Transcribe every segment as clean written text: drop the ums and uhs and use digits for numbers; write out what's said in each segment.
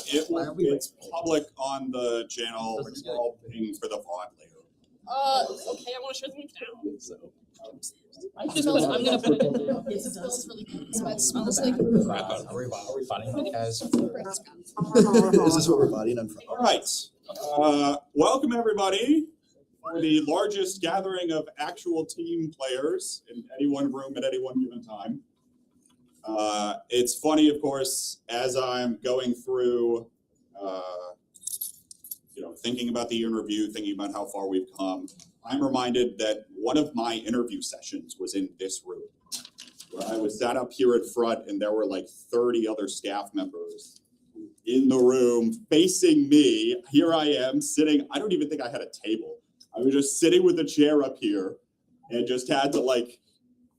It's public on the channel. We're all paying for the VOD later. Okay, I want to share the link now. So. I'm gonna put it in there. It smells really good. So it smells like. Are we fighting as? Is this what we're bodying on? All right. Welcome everybody for the largest gathering of actual team players in any one room at any one given time. It's funny, of course, as I'm going through, thinking about the interview, thinking about how far we've come. I'm reminded that one of my interview sessions was in this room, where I was sat up here in front and there were like 30 other staff members in the room facing me. Here I am sitting, I don't even think I had a table. I was just sitting with a chair up here and just had to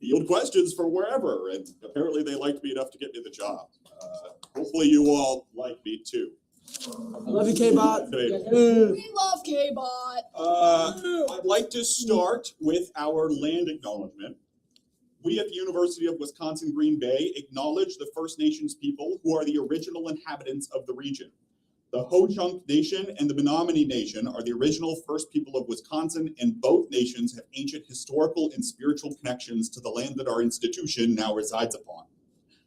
field questions from wherever. And apparently they liked me enough to get me the job. Hopefully you all like me too. I love you, K-Bot. We love K-Bot. I'd like to start with our land acknowledgement. We at the University of Wisconsin-Green Bay acknowledge the First Nations people who are the original inhabitants of the region. The Ho-Chunk Nation and the Menominee Nation are the original first people of Wisconsin, and both nations have ancient historical and spiritual connections to the land that our institution now resides upon.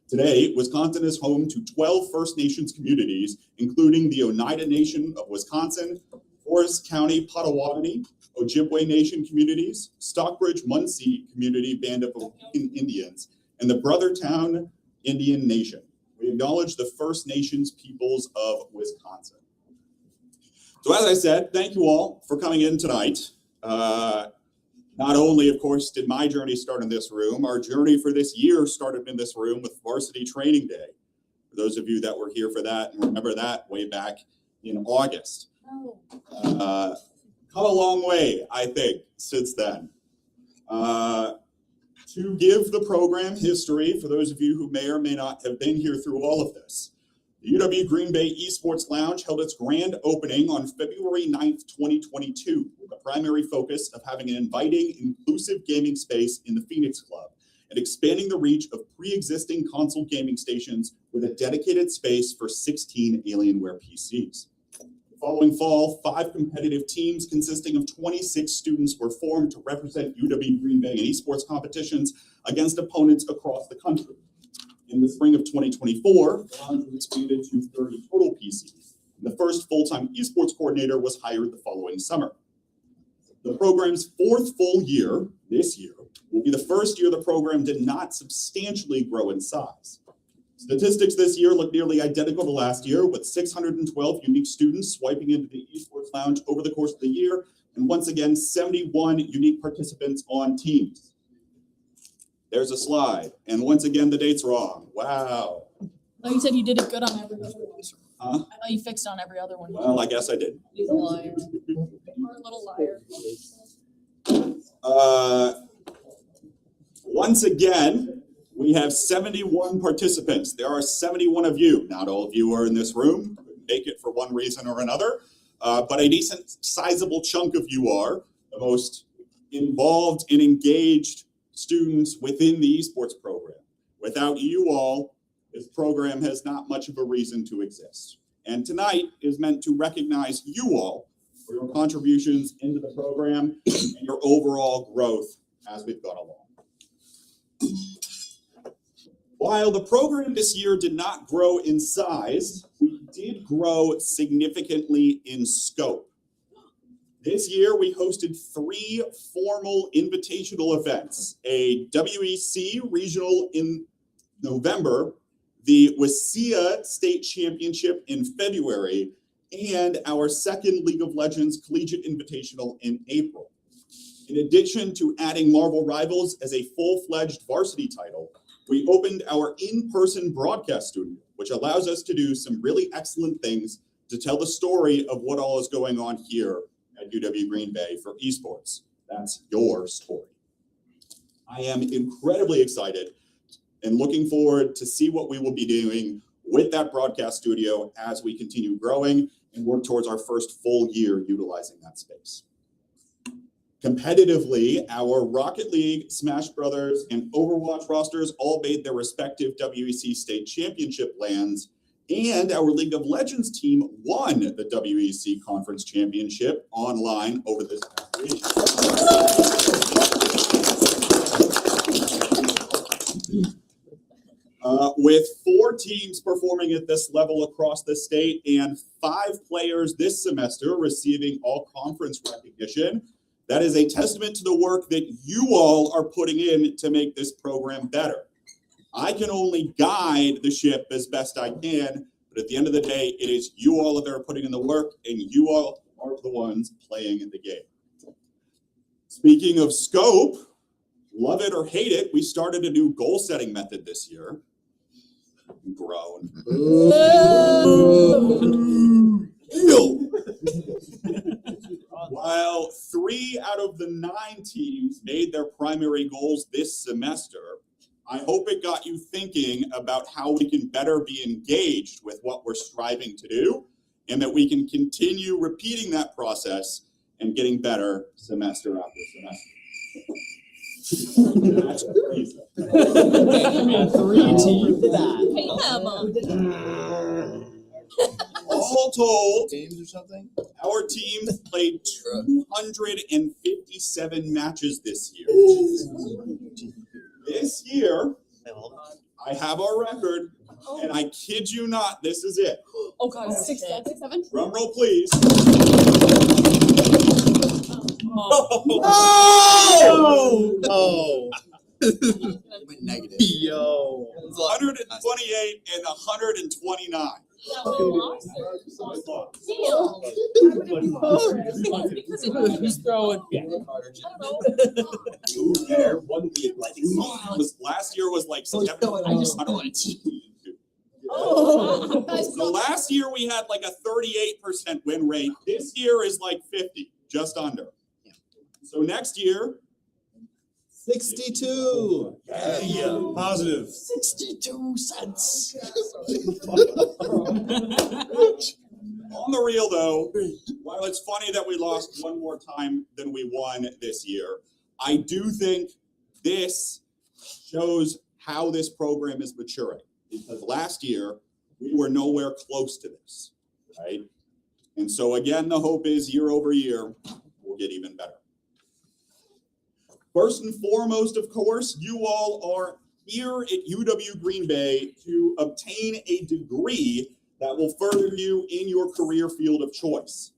Today, Wisconsin is home to 12 First Nations communities, including the Oneida Nation of Wisconsin, Forest County Potawatomi, Ojibwe Nation communities, Stockbridge Munsee Community Band of Indians, and the Brothertown Indian Nation. We acknowledge the First Nations peoples of Wisconsin. So as I said, thank you all for coming in tonight. Not only, of course, did my journey start in this room, our journey for this year started in this room with Varsity Training Day. For those of you that were here for that and remember that way back in August. Come a long way, I think, since then. To give the program history, for those of you who may or may not have been here through all of this, the UW Green Bay Esports Lounge held its grand opening on February 9th, 2022, with the primary focus of having an inviting, inclusive gaming space in the Phoenix Club and expanding the reach of pre-existing console gaming stations with a dedicated space for 16 Alienware PCs. The following fall, 5 competitive teams consisting of 26 students were formed to represent UW Green Bay in esports competitions against opponents across the country. In the spring of 2024, the lounge was expanded to 30 total PCs. The first full-time esports coordinator was hired the following summer. The program's 4th full year, this year, will be the first year the program did not substantially grow in size. Statistics this year look nearly identical to last year, with 612 unique students swiping into the esports lounge over the course of the year, and once again, 71 unique participants on teams. There's a slide, and once again, the date's wrong. Wow. Oh, you said you did it good on every other one. Huh? I thought you fixed on every other one. Well, I guess I did. He's a liar. You're a little liar. Once again, we have 71 participants. There are 71 of you. Not all of you are in this room. Make it for one reason or another. But a decent, sizable chunk of you are the most involved and engaged students within the esports program. Without you all, this program has not much of a reason to exist. And tonight is meant to recognize you all for your contributions into the program and your overall growth as we've gone along. While the program this year did not grow in size, we did grow significantly in scope. This year, we hosted 3 formal invitational events, a WEC regional in November, the WCIA State Championship in February, and our second League of Legends Collegiate Invitational in April. In addition to adding Marvel Rivals as a full-fledged varsity title, we opened our in-person broadcast studio, which allows us to do some really excellent things to tell the story of what all is going on here at UW Green Bay for esports. That's your story. I am incredibly excited and looking forward to see what we will be doing with that broadcast studio as we continue growing and work towards our first full year utilizing that space. Competitively, our Rocket League, Smash Brothers, and Overwatch rosters all made their respective WEC State Championship lands And our League of Legends team won the WEC Conference Championship online over this past week. With 4 teams performing at this level across the state and 5 players this semester receiving all conference recognition, that is a testament to the work that you all are putting in to make this program better. I can only guide the ship as best I can, but at the end of the day, it is you all that are putting in the work, and you all are the ones playing in the game. Speaking of scope, love it or hate it, we started a new goal-setting method this year. Grown. While 3 out of the 9 teams made their primary goals this semester, I hope it got you thinking about how we can better be engaged with what we're striving to do, and that we can continue repeating that process and getting better semester after semester. That's crazy. 3 teams. All told, Games or something? our teams played 257 matches this year. This year, I have our record, and I kid you not, this is it. Oh god, 6, 7. Drum roll, please. Oh! Went negative. Yo. 128 and 129. Just throw it. Yeah. Last year was like 722. Oh. So last year we had like a 38% win rate. This year is like 50, just under. So next year, 62. yeah. Positive. 62 cents. On the real though, while it's funny that we lost one more time than we won this year, I do think this shows how this program is maturing. Because last year, we were nowhere close to this, right? And so again, the hope is year over year, we'll get even better. First and foremost, of course, you all are here at UW Green Bay to obtain a degree that will further you in your career field of choice.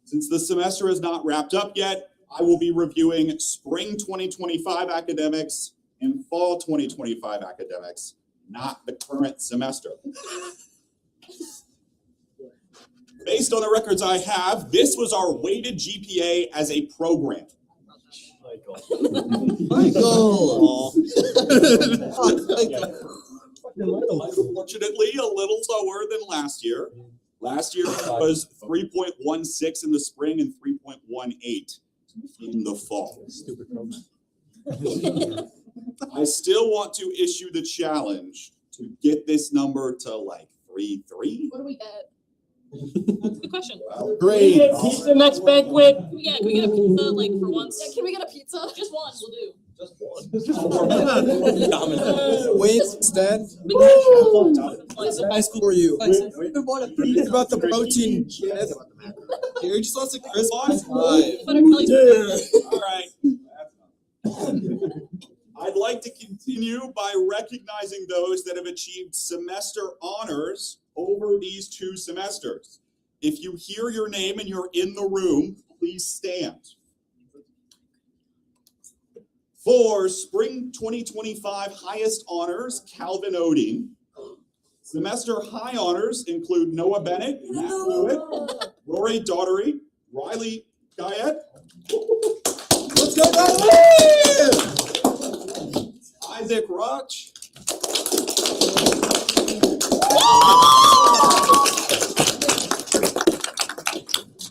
Since the semester is not wrapped up yet, I will be reviewing spring 2025 academics and fall 2025 academics, not the current semester. Based on the records I have, this was our weighted GPA as a program. Michael! Unfortunately, a little lower than last year. Last year was 3.16 in the spring and 3.18 in the fall. Stupid program. I still want to issue the challenge to get this number to like 3.3. What do we get? That's a good question. Well, Great. Pizza next banquet. Can we get a pizza, like, for once? Yeah, can we get a pizza? Just one will do. Wait, Stan. High school for you. It's about the protein. Here, just wants a crisp five. all right. I'd like to continue by recognizing those that have achieved semester honors over these 2 semesters. If you hear your name and you're in the room, please stand. For spring 2025 highest honors, Calvin Oding. Semester high honors include Noah Bennett, Matt Lewitt, Rory Daughtery, Riley Guyette. Let's go, Riley! Isaac Roch.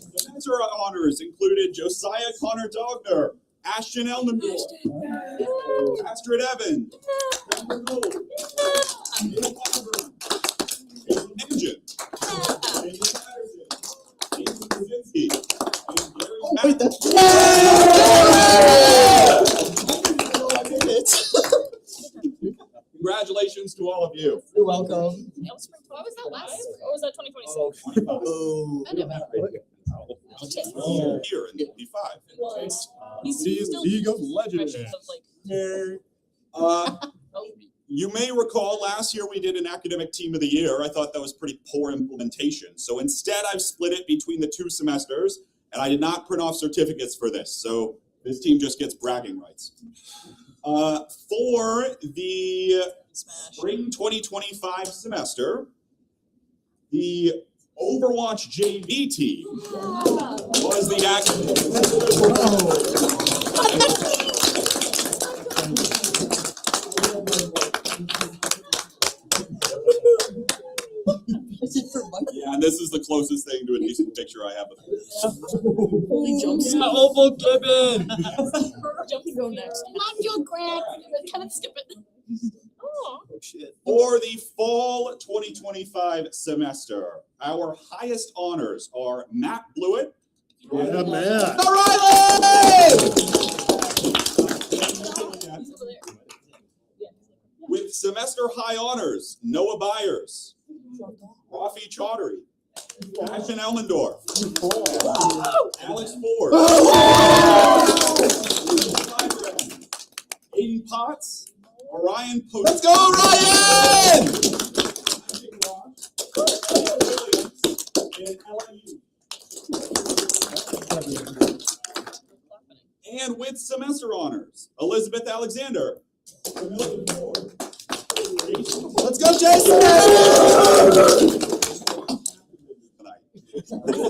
Semester honors included Josiah Connor Dogner, Ashton Elnamore, Astrid Evans, Wait, that's Congratulations Congratulations to all of you. You're welcome. What was that last? Or was that 2026? Oh. I know about it. Here in 25. He's still League of Legends. impressions of, like, You may recall last year we did an academic team of the year. I thought that was pretty poor implementation. So instead I've split it between the 2 semesters, and I did not print off certificates for this. So this team just gets bragging rights. For the spring 2025 semester, the Overwatch JV team was the academic. Yeah, and this is the closest thing to a decent picture I have of it. Holy jumps. Oval Gibbon. Jumping go next. Not your grad. Kind of skip it. Oh. Shit. For the fall 2025 semester, our highest honors are Matt Blewett. Yeah, man. With semester high honors, Noah Byers, Rafi Chaudhary, Ashton Elmendorf, Alex Ford, Aiden Potts, Orion Post. Let's go, Ryan! And with semester honors, Elizabeth Alexander. Let's go, Jason!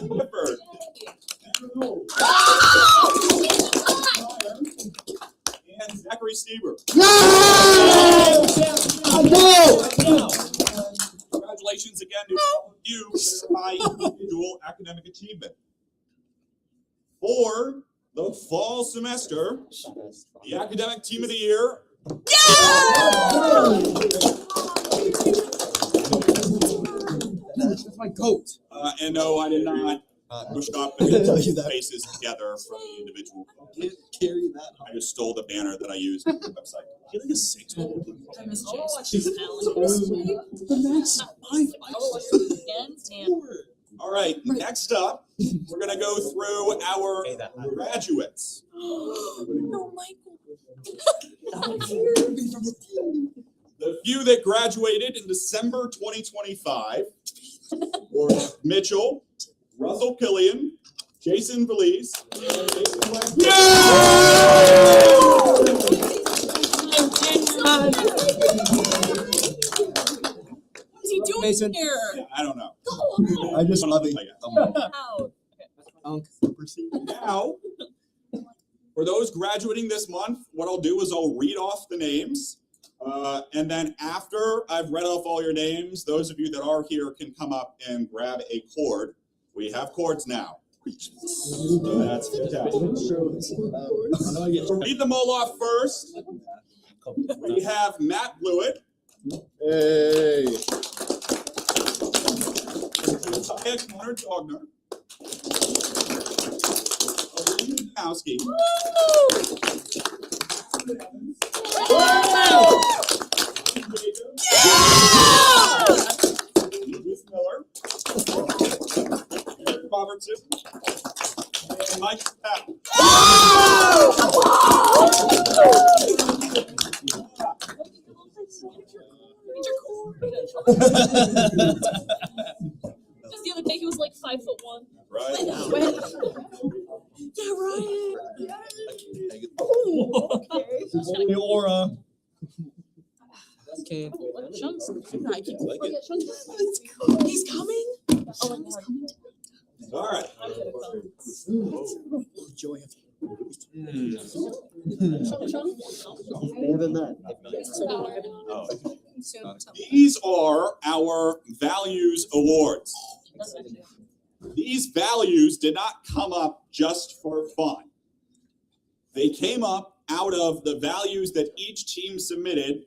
Clifford. And Zachary Stever. Congratulations again to all of you for high individual academic achievement. For the fall semester, the academic team of the year. That's my coat. And no, I did not push up and tell you that. faces together from the individual. Can't carry that. I just stole the banner that I used on the website. You're like a 6. I miss Jason. All right, next up, we're going to go through our graduates. No, Michael. The few that graduated in December 2025 were Mitchell, Russell Killian, Jason Valise, and Jason Black. What is he doing Mason. here? Yeah, I don't know. I just love it. Out. Now, for those graduating this month, what I'll do is I'll read off the names. And then after I've read off all your names, those of you that are here can come up and grab a cord. We have cords now. So that's fantastic. So read them all off first. We have Matt Blewett. Hey. Connor Dogner. Aline Kowski. Ruth Miller. Eric Robertson. And Mike Powell. Just the other day, he was like 5'1". Right. Yeah, Ryan. Holy aura. Okay. Chunks. I keep forgetting Chunks. He's coming. Oh, and he's coming. All right. Joy of They haven't met. These are our values awards. These values did not come up just for fun. They came up out of the values that each team submitted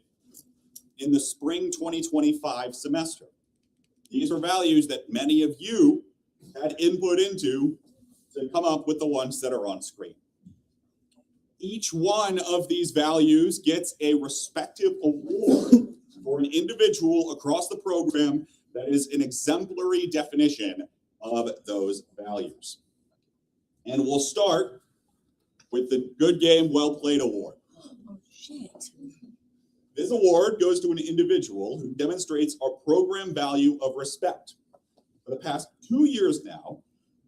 in the spring 2025 semester. These are values that many of you had input into to come up with the ones that are on screen. Each one of these values gets a respective award for an individual across the program that is an exemplary definition of those values. And we'll start with the Good Game, Well Played Award. Oh, shit. This award goes to an individual who demonstrates our program value of respect. For the past 2 years now,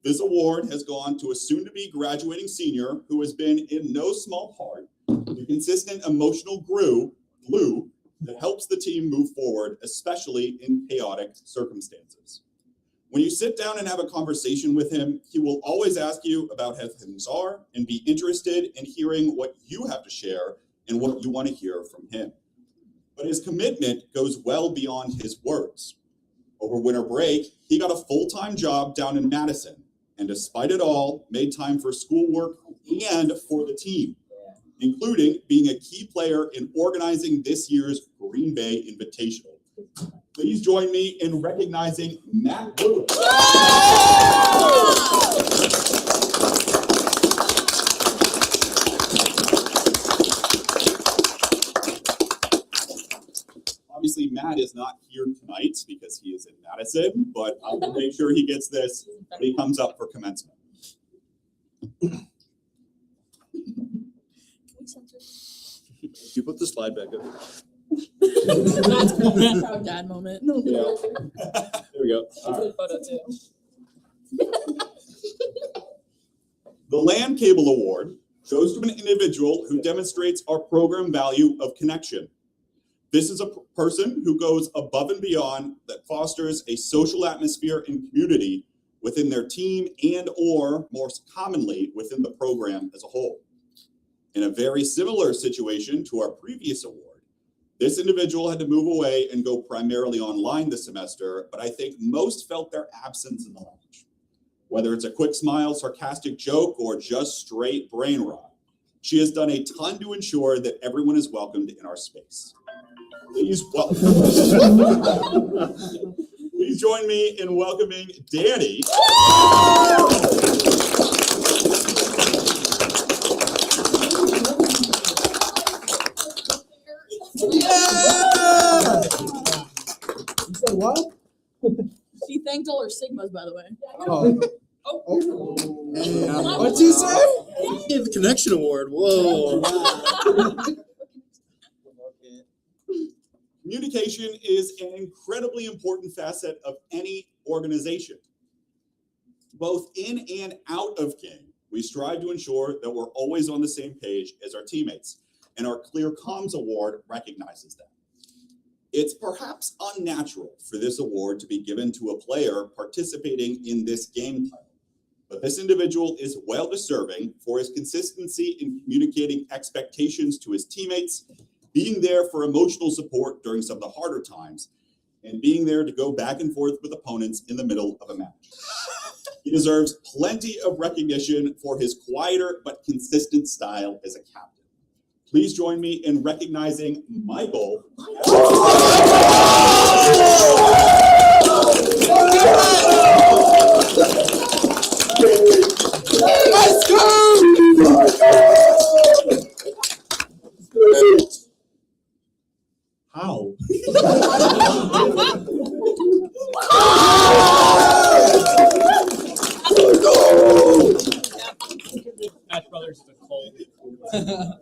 this award has gone to a soon-to-be graduating senior who has been, in no small part, the consistent emotional glue that helps the team move forward, especially in chaotic circumstances. When you sit down and have a conversation with him, he will always ask you about how things are and be interested in hearing what you have to share and what you want to hear from him. But his commitment goes well beyond his words. Over winter break, he got a full-time job down in Madison, and despite it all, made time for schoolwork and for the team, including being a key player in organizing this year's Green Bay Invitational. Please join me in recognizing Matt Lewis. Obviously, Matt is not here tonight because he is in Madison, but I will make sure he gets this when he comes up for commencement. You put the slide back up. That's a proud dad moment. Yeah. There we go. All right. Good photo too. The Land Cable Award goes to an individual who demonstrates our program value of connection. This is a person who goes above and beyond that fosters a social atmosphere and community within their team and or more commonly within the program as a whole. In a very similar situation to our previous award, this individual had to move away and go primarily online this semester, but I think most felt their absence in the lounge. Whether it's a quick smile, sarcastic joke, or just straight brain rot, she has done a ton to ensure that everyone is welcomed in our space. Please join me in welcoming Danny. Yeah! You said what? She thanked all her Sigmas, by the way. Oh. Oh. Yeah. What'd you say? Gave the connection award. Whoa. Communication is an incredibly important facet of any organization. Both in and out of game, we strive to ensure that we're always on the same page as our teammates, and our Clear Comms Award recognizes that. It's perhaps unnatural for this award to be given to a player participating in this game title, but this individual is well deserving for his consistency in communicating expectations to his teammates, being there for emotional support during some of the harder times, and being there to go back and forth with opponents in the middle of a match. He deserves plenty of recognition for his quieter but consistent style as a captain. Please join me in recognizing Michael. Let's go! How? Smash Brothers is a cult.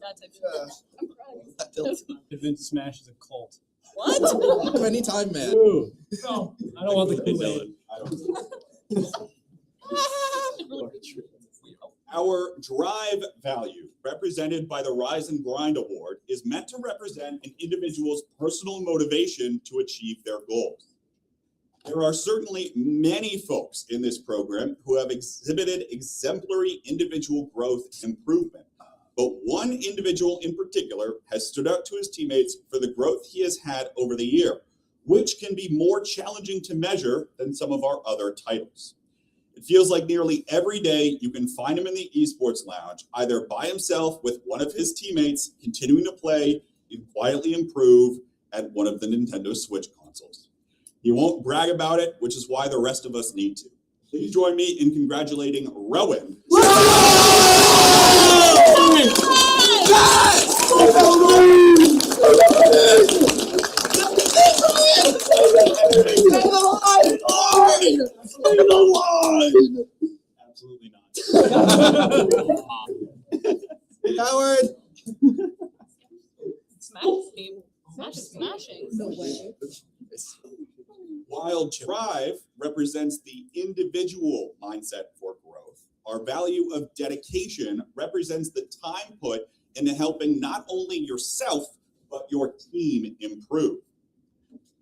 That's it. Convince Smash is a cult. What? Anytime, man. Ooh. No, I don't want the Kool-Aid. Our drive value, represented by the Rise and Grind Award, is meant to represent an individual's personal motivation to achieve their goals. There are certainly many folks in this program who have exhibited exemplary individual growth and improvement, but one individual in particular has stood out to his teammates for the growth he has had over the year, which can be more challenging to measure than some of our other titles. It feels like nearly every day you can find him in the Esports Lounge, either by himself with one of his teammates, continuing to play and quietly improve at one of the Nintendo Switch consoles. He won't brag about it, which is why the rest of us need to. Please join me in congratulating Rowan. Absolutely not. Howard. Smashing. While drive represents the individual mindset for growth, our value of dedication represents the time put into helping not only yourself, but your team improve.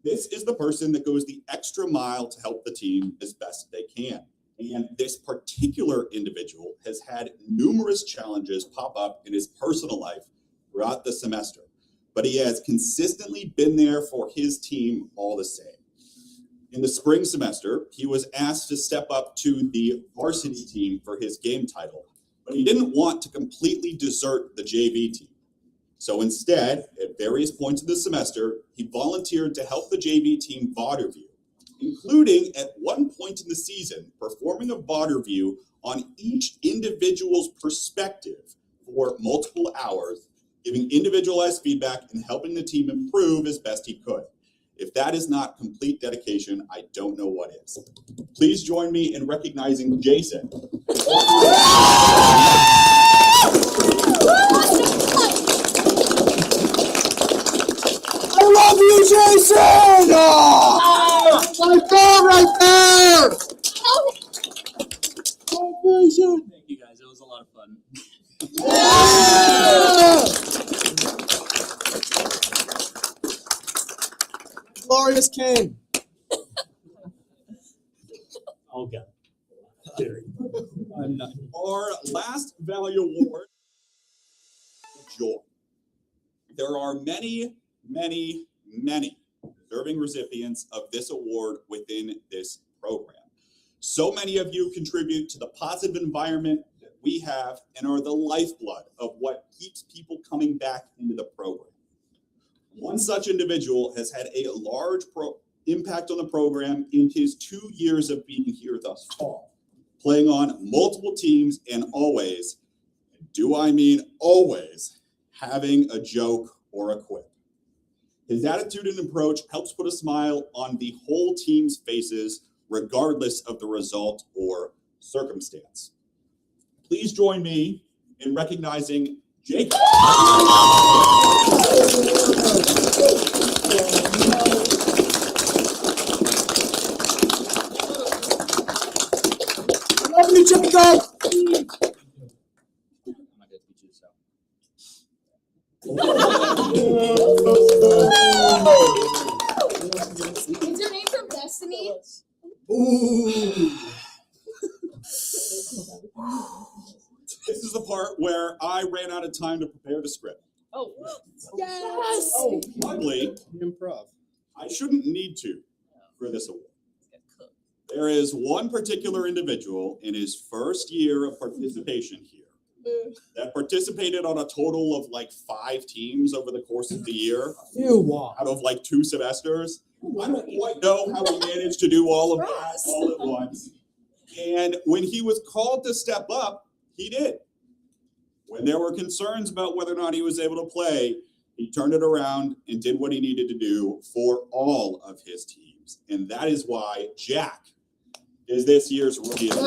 This is the person that goes the extra mile to help the team as best they can. And this particular individual has had numerous challenges pop up in his personal life throughout the semester, but he has consistently been there for his team all the same. In the spring semester, he was asked to step up to the varsity team for his game title, but he didn't want to completely desert the JV team. So instead, at various points of the semester, he volunteered to help the JV team VOD review, including at one point in the season, performing a VOD review on each individual's perspective for multiple hours, giving individualized feedback and helping the team improve as best he could. If that is not complete dedication, I don't know what is. Please join me in recognizing Jason. I love you, Jason! Oh, my God, right there! Thank you guys. It was a lot of fun. Glorious King. Okay. I'm not. Our last value award, joy. There are many deserving recipients of this award within this program. So many of you contribute to the positive environment that we have and are the lifeblood of what keeps people coming back into the program. One such individual has had a large impact on the program in his 2 years of being here thus far, playing on multiple teams and always, do I mean always, having a joke or a quip. His attitude and approach helps put a smile on the whole team's faces, regardless of the result or circumstance. Please join me in recognizing Jake. Love you, Jacob! Is your name from Destiny? This is the part where I ran out of time to prepare the script. Oh, yes! Luckily, Improv. I shouldn't need to for this award. There is one particular individual in his first year of participation here that participated on a total of like 5 teams over the course of the year, out of like 2 semesters. I don't quite know how he managed to do all of that all at once. And when he was called to step up, he did. When there were concerns about whether or not he was able to play, he turned it around and did what he needed to do for all of his teams. And that is why Jack is this year's Rookie of the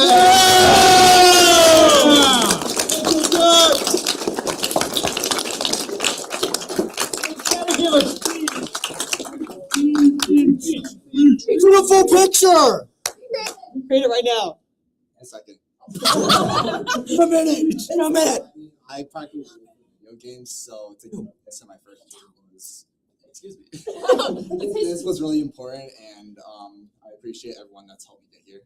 Beautiful picture! Create it right now. A second. In a minute. I practice games, so to guess my first game was, excuse me. This was really important, and I appreciate everyone that's helped me get here.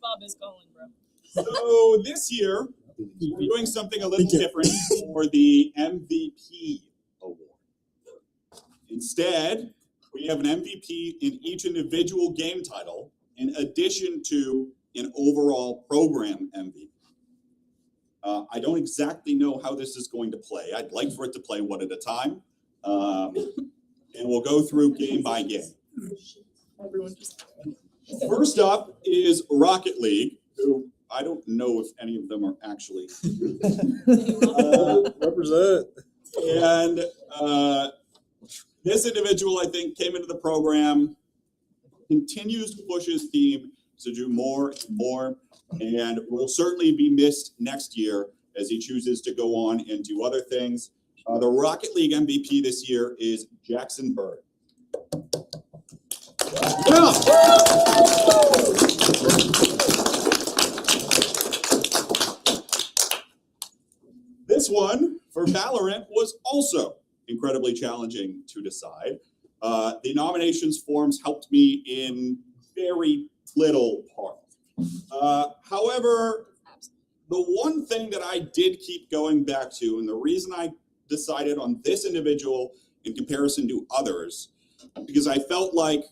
Bob is calling, bro. So this year, we're doing something a little different for the MVP award. Instead, we have an MVP in each individual game title, in addition to an overall program MVP. I don't exactly know how this is going to play. I'd like for it to play one at a time. And we'll go through game by game. First up is Rocket League, who I don't know if any of them are actually. Represent. And this individual, I think, came into the program, continues to push his team to do more and more, and will certainly be missed next year as he chooses to go on and do other things. The Rocket League MVP this year is Jackson Bird. This one for Valorant was also incredibly challenging to decide. The nominations forms helped me in very little part. However, the one thing that I did keep going back to, and the reason I decided on this individual in comparison to others, because I felt like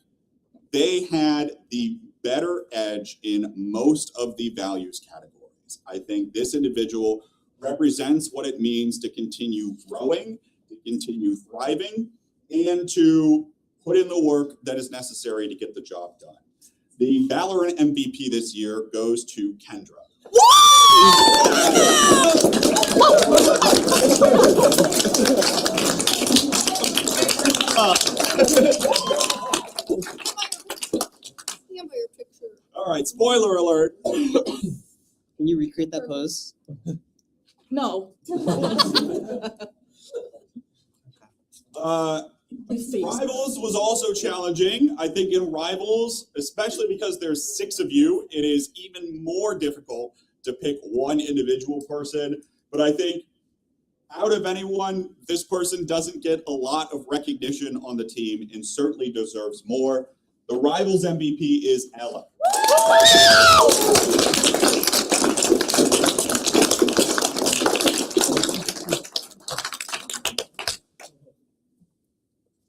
they had the better edge in most of the values categories. I think this individual represents what it means to continue growing, to continue thriving, and to put in the work that is necessary to get the job done. The Valorant MVP this year goes to Kendra. All right, spoiler alert. Can you recreate that pose? No. Rivals was also challenging. I think in Rivals, especially because there's 6 of you, it is even more difficult to pick one individual person. But I think out of anyone, this person doesn't get a lot of recognition on the team and certainly deserves more. The Rivals MVP is Ella.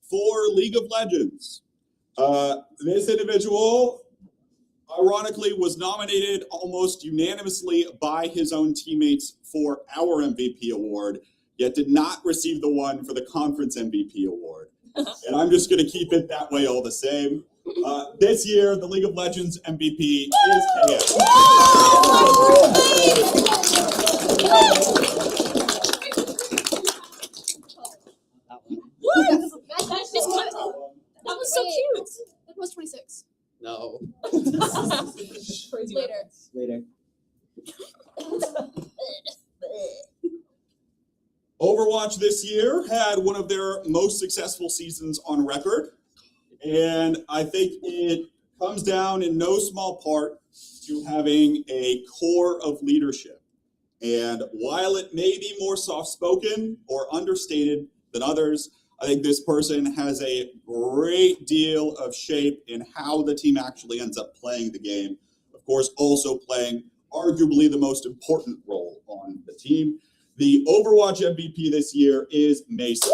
For League of Legends, this individual, ironically, was nominated almost unanimously by his own teammates for our MVP award, yet did not receive the one for the conference MVP award. And I'm just going to keep it that way all the same. This year, the League of Legends MVP is KS. That was so cute. That was 26. No. Crazy Later. Later. Overwatch this year had one of their most successful seasons on record. And I think it comes down in no small part to having a core of leadership. And while it may be more soft-spoken or understated than others, I think this person has a great deal of shape in how the team actually ends up playing the game. Of course, also playing arguably the most important role on the team. The Overwatch MVP this year is Mason.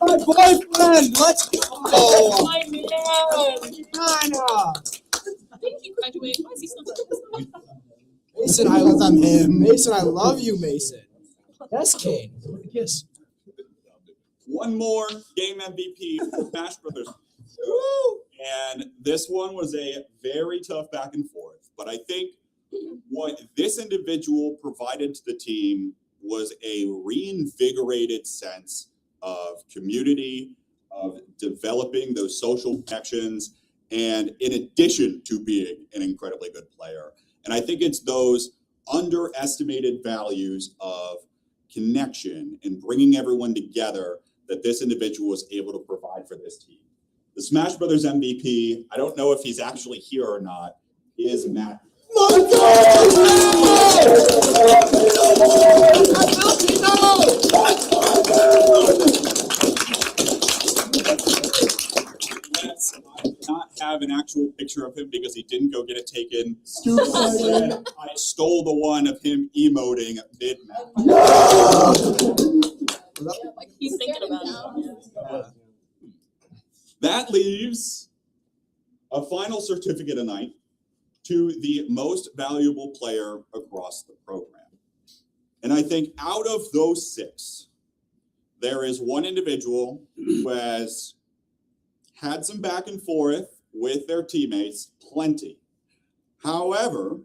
My boyfriend, let's go. Oh my man. China. I think he graduated. Why is he still doing this? Mason, I love him. Mason, I love you, Mason. Yes, Kane. Kiss. One more game MVP, Smash Brothers. And this one was a very tough back and forth. But I think what this individual provided to the team was a reinvigorated sense of community, of developing those social connections, and in addition to being an incredibly good player. And I think it's those underestimated values of connection and bringing everyone together that this individual was able to provide for this team. The Smash Brothers MVP, I don't know if he's actually here or not, is Matt. I do not have an actual picture of him because he didn't go get it taken. I stole the one of him emoting mid-match. Like he's thinking about it. That leaves a final certificate tonight to the most valuable player across the program. And I think out of those 6, there is one individual who has had some back and forth with their teammates, plenty. However,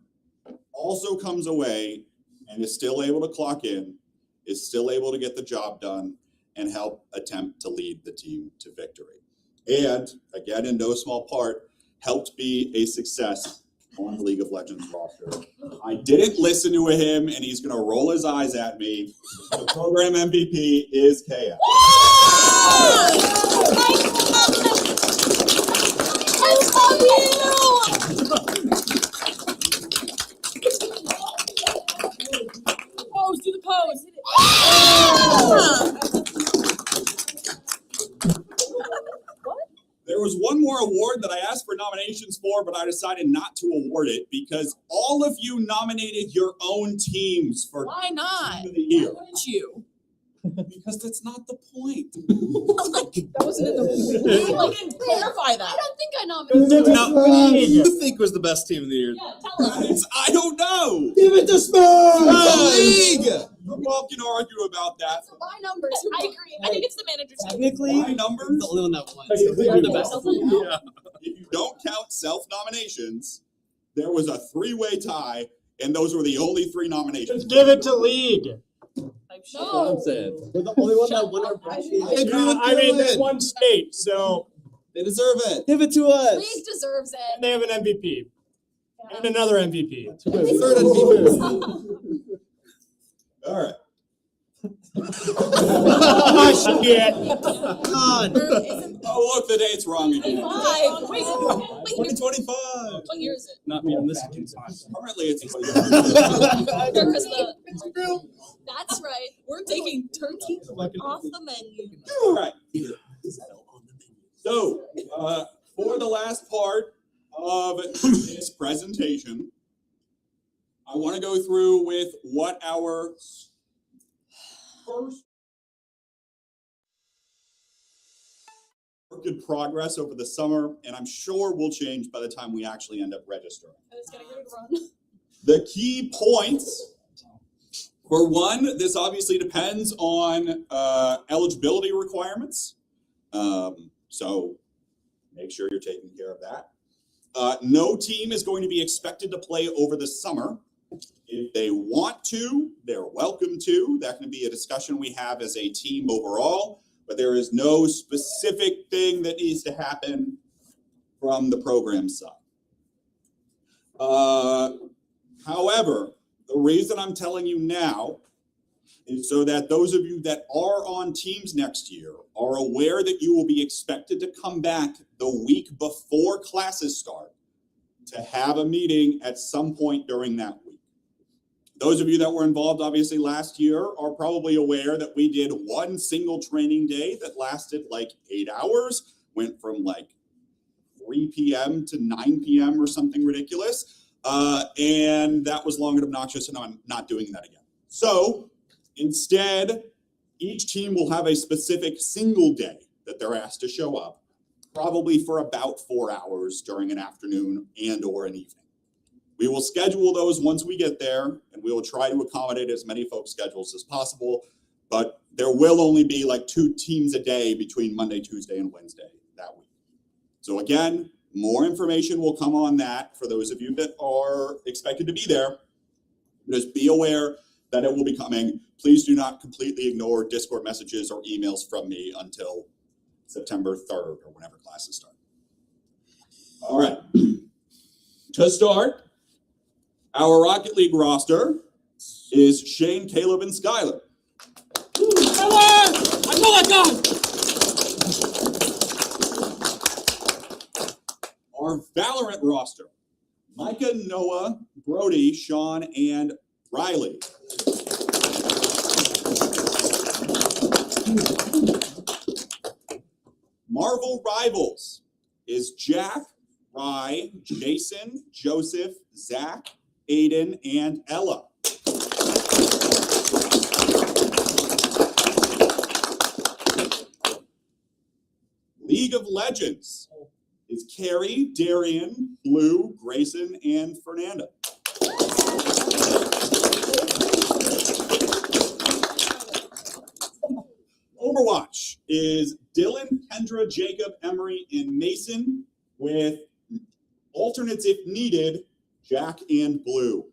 also comes away and is still able to clock in, is still able to get the job done, and help attempt to lead the team to victory. And again, in no small part, helped be a success on the League of Legends roster. I didn't listen to him, and he's going to roll his eyes at me. The program MVP is KF. Pose, do the pose. There was one more award that I asked for nominations for, but I decided not to award it because all of you nominated your own teams for Why not? Team of the Year. Why wouldn't you? Because that's not the point. That wasn't in the I didn't clarify that. I don't think I nominated. Now, who do you think was the best team of the year? Yeah, tell us. I don't know. Give it to Spurs! League! We all can argue about that. So my numbers. I agree. I think it's the manager team. Technically, My I'm numbers, the only one that won. Technically, You're the best. Yeah. if you don't count self-nominations, there was a three-way tie, and those were the only three nominations. Give it to league. That's what I'm saying. We're the only one that won our bracket. I agree with I mean, there's Dylan. one state, so They deserve it. Give it to us. League deserves it. they have an MVP and another MVP. Third MVP. All right. Oh, shit. God. Oh, look, the date's wrong again. Five. Wait, 2025. what year is it? Not me on this one. Currently, it's Because That's right. we're taking turkey off the menu. all right. So, for the last part of this presentation, I want to go through with what our first work in progress over the summer, and I'm sure will change by the time we actually end up registering. And it's gonna get a run. The key points, for one, this obviously depends on eligibility requirements. So make sure you're taking care of that. No team is going to be expected to play over the summer. If they want to, they're welcome to. That can be a discussion we have as a team overall, but there is no specific thing that needs to happen from the program side. However, the reason I'm telling you now is so that those of you that are on teams next year are aware that you will be expected to come back the week before classes start to have a meeting at some point during that week. Those of you that were involved obviously last year are probably aware that we did one single training day that lasted like 8 hours, went from like 3 p.m. to 9 p.m. or something ridiculous. And that was long and obnoxious, and I'm not doing that again. So instead, each team will have a specific single day that they're asked to show up, probably for about 4 hours during an afternoon and or an evening. We will schedule those once we get there, and we will try to accommodate as many folks' schedules as possible, but there will only be like 2 teams a day between Monday, Tuesday, and Wednesday that week. So again, more information will come on that for those of you that are expected to be there. Just be aware that it will be coming. Please do not completely ignore Discord messages or emails from me until September 3rd or whenever classes start. All right. To start, our Rocket League roster is Shane, Caleb, and Skylar. Our Valorant roster, Micah, Noah, Brody, Sean, and Riley. Marvel Rivals is Jack, Rye, Jason, Joseph, Zach, Aiden, and Ella. League of Legends is Carrie, Darian, Blue, Grayson, and Fernanda. Overwatch is Dylan, Kendra, Jacob, Emery, and Mason, with alternates if needed, Jack and Blue.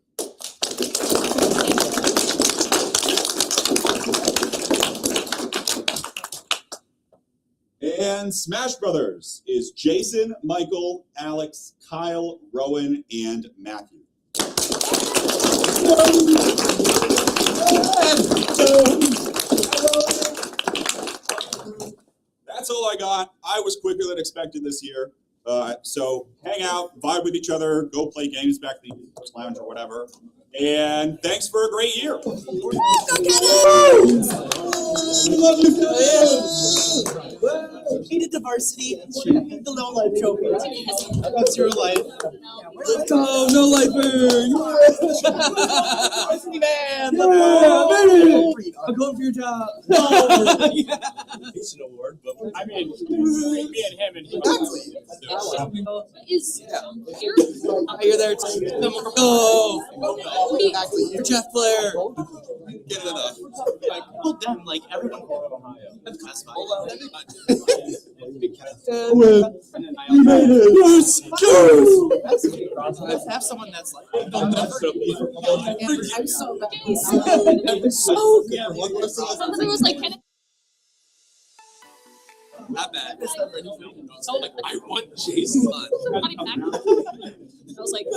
And Smash Brothers is Jason, Michael, Alex, Kyle, Rowan, and Matthew. That's all I got. I was quicker than expected this year. So hang out, vibe with each other, go play games back in the Esports Lounge or whatever. And thanks for a great year. We love you guys. Hated diversity. The no life trophy. That's your life. Let's go, no life burn. Varsity man. I'm going for your job. It's an award, but I mean, me and him and him. Is here? You're there too. Oh, you're Jeff Blair. Get it up. Like, hold them, like everyone. That's fine. Have someone that's like, I'm so bad. so good. Somebody was like, can Not bad. I want Jason. I was like,